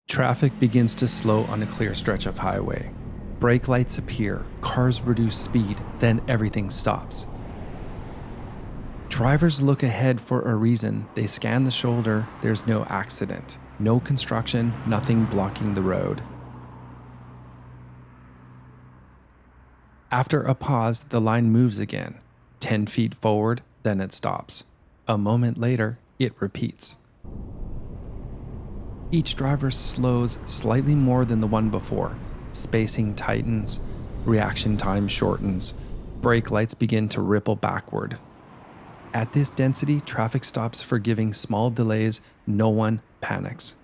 Traffic begins to slow on a clear stretch of highway. Brake lights appear, cars reduce speed, then everything stops. Drivers look ahead for a reason. They scan the shoulder, there's no accident. No construction, nothing blocking the road. After a pause, the line moves again. 10 feet forward, then it stops. A moment later, it repeats. Each driver slows slightly more than the one before. Spacing tightens, reaction time shortens, brake lights begin to ripple backward. At this density, traffic stops, forgiving small delays. No one panics.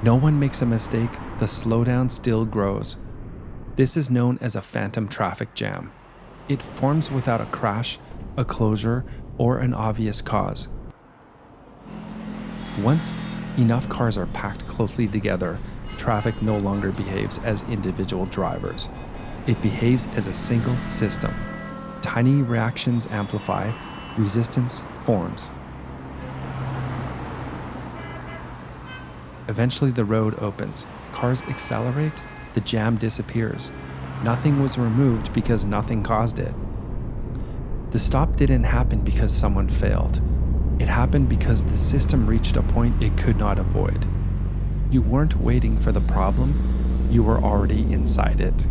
No one makes a mistake. The slowdown still grows. This is known as a phantom traffic jam. It forms without a crash, a closure, or an obvious cause. Once enough cars are packed closely together, traffic no longer behaves as individual drivers. It behaves as a single system. Tiny reactions amplify, resistance forms. Eventually the road opens, cars accelerate, the jam disappears. Nothing was removed because nothing caused it. The stop didn't happen because someone failed. It happened because the system reached a point it could not avoid. You weren't waiting for the problem, you were already inside it.